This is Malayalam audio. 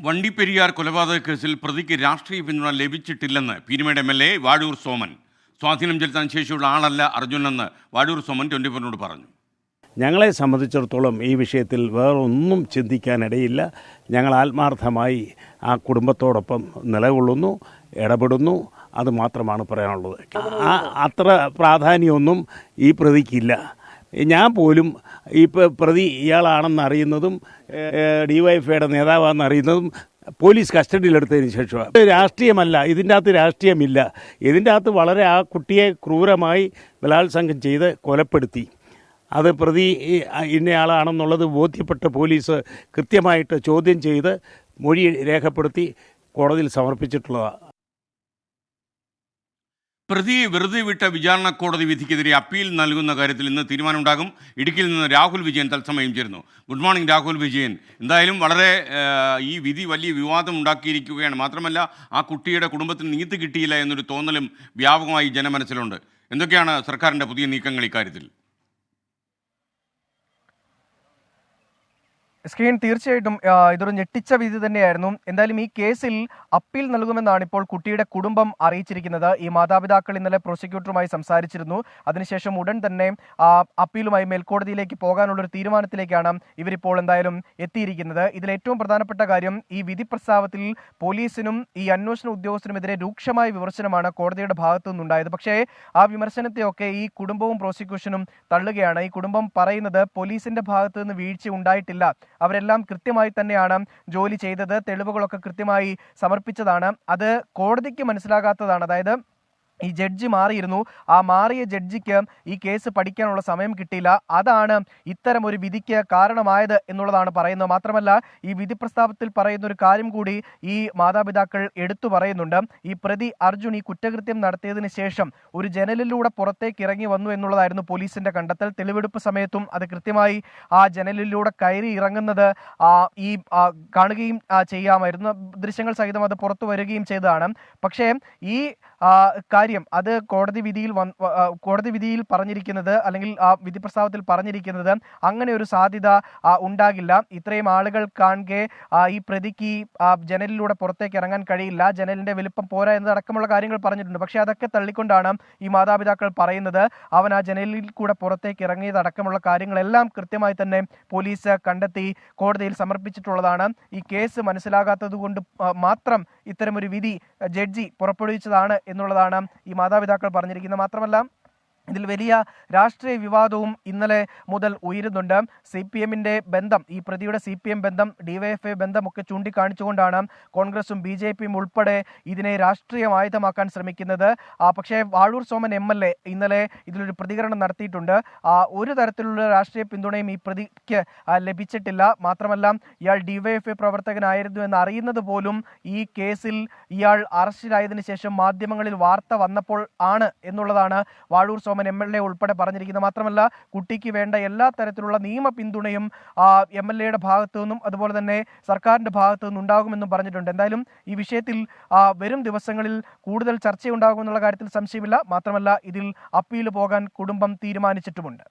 വണ്ടിപ്പെരിയാർ കൊലപാതക കേസിൽ പ്രതിക്ക് രാഷ്ട്രീയ പിന്തുണ ലഭിച്ചിട്ടില്ലെന്ന് പീരുമേട് MLA വാഴൂർ സോമൻ. സ്വാധീനം ചെലുത്താൻ ശേഷിയുള്ള ആളല്ല അർജുനെന്ന് വാഴൂർ സോമൻ 24 പറഞ്ഞു. ഞങ്ങളെ സംബന്ധിച്ചിടത്തോളം ഈ വിഷയത്തിൽ വേറൊന്നും ചിന്തിക്കാനിടയില്ല. ഞങ്ങൾ ആത്മാർത്ഥമായി ആ കുടുംബത്തോടൊപ്പം നിലകൊള്ളുന്നു, ഇടപെടുന്നു. അത് മാത്രമാണ് പറയാനുള്ളത്. അത്ര പ്രാധാന്യമൊന്നും ഈ പ്രതിക്കില്ല. ഞാൻ പോലും ഈ പ്രതി ഇയാളാണെന്ന് അറിയുന്നതും DYFIയുടെ നേതാവാണെന്ന് അറിയുന്നതും പോലീസ് കസ്റ്റഡിയിലെടുത്തതിന് ശേഷമാണ്. രാഷ്ട്രീയമല്ല, ഇതിൻ്റെ അകത്ത് രാഷ്ട്രീയമില്ല. ഇതിൻ്റെ അകത്ത് വളരെ ആ കുട്ടിയെ ക്രൂരമായി ബലാത്സംഗം ചെയ്ത് കൊലപ്പെടുത്തി. അത് പ്രതി ഇന്നയാളാണെന്നുള്ളത് ബോധ്യപ്പെട്ട പോലീസ് കൃത്യമായിട്ട് ചോദ്യം ചെയ്ത് മൊഴി രേഖപ്പെടുത്തി കോടതിയിൽ സമർപ്പിച്ചിട്ടുള്ളതാണ്. പ്രതിയെ വെറുതെ വിട്ട വിചാരണ കോടതി വിധിക്കെതിരെ അപ്പീൽ നൽകുന്ന കാര്യത്തിൽ ഇന്ന് തീരുമാനമുണ്ടാകും. ഇടുക്കിയിൽ നിന്ന് രാഹുൽ വിജയൻ തത്സമയം ചേരുന്നു. Good morning Rahul Vijayan. എന്തായാലും വളരെ ഈ വിധി വലിയ വിവാദം ഉണ്ടാക്കിയിരിക്കുകയാണ്. മാത്രമല്ല ആ കുട്ടിയുടെ കുടുംബത്തിന് നീതി കിട്ടിയില്ല എന്നൊരു തോന്നലും വ്യാപകമായി ജനമനസ്സിലുണ്ട്. എന്തൊക്കെയാണ് സർക്കാരിൻ്റെ പുതിയ നീക്കങ്ങൾ ഇക്കാര്യത്തിൽ? സ്ക്രീൻ തീർച്ചയായിട്ടും ഇതൊരു ഞെട്ടിച്ച വിധി തന്നെയായിരുന്നു. എന്തായാലും ഈ കേസിൽ അപ്പീൽ നൽകുമെന്നാണ് ഇപ്പോൾ കുട്ടിയുടെ കുടുംബം അറിയിച്ചിരിക്കുന്നത്. ഈ മാതാപിതാക്കൾ ഇന്നലെ പ്രോസിക്യൂട്ടറുമായി സംസാരിച്ചിരുന്നു. അതിനുശേഷം ഉടൻ തന്നെ അപ്പീലുമായി മേൽക്കോടതിയിലേക്ക് പോകാനുള്ളൊരു തീരുമാനത്തിലേക്കാണ് ഇവരിപ്പോൾ എന്തായാലും എത്തിയിരിക്കുന്നത്. ഇതിൽ ഏറ്റവും പ്രധാനപ്പെട്ട കാര്യം, ഈ വിധി പ്രസ്താവത്തിൽ പോലീസിനും ഈ അന്വേഷണ ഉദ്യോഗസ്ഥനുമെതിരെ രൂക്ഷമായ വിമർശനമാണ് കോടതിയുടെ ഭാഗത്തു നിന്നുണ്ടായത്. പക്ഷേ ആ വിമർശനത്തെയൊക്കെ ഈ കുടുംബവും പ്രോസിക്യൂഷനും തള്ളുകയാണ്. ഈ കുടുംബം പറയുന്നത് പോലീസിന്റെ ഭാഗത്തു നിന്ന് വീഴ്ച ഉണ്ടായിട്ടില്ല, അവരെല്ലാം കൃത്യമായി തന്നെയാണ് ജോലി ചെയ്തത്, തെളിവുകളൊക്കെ കൃത്യമായി സമർപ്പിച്ചതാണ്, അത് കോടതിക്ക് മനസ്സിലാകാത്തതാണ്. അതായത് ഈ ജഡ്ജി മാറിയിരുന്നു, ആ മാറിയ ജഡ്ജിക്ക് ഈ കേസ് പഠിക്കാനുള്ള സമയം കിട്ടിയില്ല, അതാണ് ഇത്തരം ഒരു വിധിക്ക് കാരണമായത് എന്നുള്ളതാണ് പറയുന്നത്. മാത്രമല്ല ഈ വിധി പ്രസ്താവത്തിൽ പറയുന്ന ഒരു കാര്യം കൂടി ഈ മാതാപിതാക്കൾ എടുത്തു പറയുന്നുണ്ട്. ഈ പ്രതി അർജുൻ ഈ കുറ്റകൃത്യം നടത്തിയതിന് ശേഷം ഒരു ജനലിലൂടെ പുറത്തേക്ക് ഇറങ്ങി വന്നു എന്നുള്ളതായിരുന്നു പോലീസിന്റെ കണ്ടെത്തൽ. തെളിവെടുപ്പ് സമയത്തും അത് കൃത്യമായി ആ ജനലിലൂടെ കയറി ഇറങ്ങുന്നത് ഈ കാണുകയും ചെയ്യാമായിരുന്നു. ദൃശ്യങ്ങൾ സഹിതം അത് പുറത്തു വരികയും ചെയ്തതാണ്. പക്ഷേ ഈ കാര്യം അത് കോടതി വിധിയിൽ പറഞ്ഞിരിക്കുന്നത്, അല്ലെങ്കിൽ ആ വിധി പ്രസ്താവത്തിൽ പറഞ്ഞിരിക്കുന്നത് അങ്ങനെ ഒരു സാധ്യത ഉണ്ടാകില്ല. ഇത്രയും ആളുകൾ കാണെ ഈ പ്രതിക്ക് ജനലിലൂടെ പുറത്തേക്ക് ഇറങ്ങാൻ കഴിയില്ല, ജനലിന്റെ വലുപ്പം പോരാ എന്നതടക്കമുള്ള കാര്യങ്ങൾ പറഞ്ഞിട്ടുണ്ട്. പക്ഷെ അതൊക്കെ തള്ളിക്കൊണ്ടാണ് ഈ മാതാപിതാക്കൾ പറയുന്നത് അവൻ ആ ജനലിൽ കൂടെ പുറത്തേക്ക് ഇറങ്ങിയതടക്കമുള്ള കാര്യങ്ങളെല്ലാം കൃത്യമായി തന്നെ പോലീസ് കണ്ടെത്തി കോടതിയിൽ സമർപ്പിച്ചിട്ടുള്ളതാണ്. ഈ കേസ് മനസ്സിലാകാത്തത് കൊണ്ട് മാത്രം ഇത്തരമൊരു വിധി ജഡ്ജി പുറപ്പെടുവിച്ചതാണ് എന്നുള്ളതാണ് ഈ മാതാപിതാക്കൾ പറഞ്ഞിരിക്കുന്നത്. മാത്രമല്ല ഇതിൽ വലിയ രാഷ്ട്രീയ വിവാദവും ഇന്നലെ മുതൽ ഉയരുന്നുണ്ട്. CPMന്റെ ബന്ധം, ഈ പ്രതിയുടെ CPM ബന്ധം, DYFI ബന്ധമൊക്കെ ചൂണ്ടിക്കാണിച്ചുകൊണ്ടാണ് കോൺഗ്രസും BJPയും ഉൾപ്പെടെ ഇതിനെ രാഷ്ട്രീയമായുധമാക്കാൻ ശ്രമിക്കുന്നത്. പക്ഷേ വാഴൂർ സോമൻ MLA ഇന്നലെ ഇതിലൊരു പ്രതികരണം നടത്തിയിട്ടുണ്ട്. ഒരു തരത്തിലുള്ള രാഷ്ട്രീയ പിന്തുണയും ഈ പ്രതിക്ക് ലഭിച്ചിട്ടില്ല. മാത്രമല്ല ഇയാൾ DYFI പ്രവർത്തകനായിരുന്നു എന്ന് അറിയുന്നത് പോലും ഈ കേസിൽ ഇയാൾ അറസ്റ്റിലായതിനു ശേഷം മാധ്യമങ്ങളിൽ വാർത്ത വന്നപ്പോൾ ആണ് എന്നുള്ളതാണ് വാഴൂർ സോമൻ MLA ഉൾപ്പെടെ പറഞ്ഞിരിക്കുന്നത്. മാത്രമല്ല കുട്ടിക്ക് വേണ്ട എല്ലാ തരത്തിലുള്ള നിയമ പിന്തുണയും MLAയുടെ ഭാഗത്തു നിന്നും അതുപോലെ തന്നെ സർക്കാരിന്റെ ഭാഗത്തു നിന്നും ഉണ്ടാകുമെന്നും പറഞ്ഞിട്ടുണ്ട്. എന്തായാലും ഈ വിഷയത്തിൽ വരും ദിവസങ്ങളിൽ കൂടുതൽ ചർച്ചയുണ്ടാകുമെന്നുള്ള കാര്യത്തിൽ സംശയമില്ല. മാത്രമല്ല ഇതിൽ അപ്പീൽ പോകാൻ കുടുംബം തീരുമാനിച്ചിട്ടുമുണ്ട്.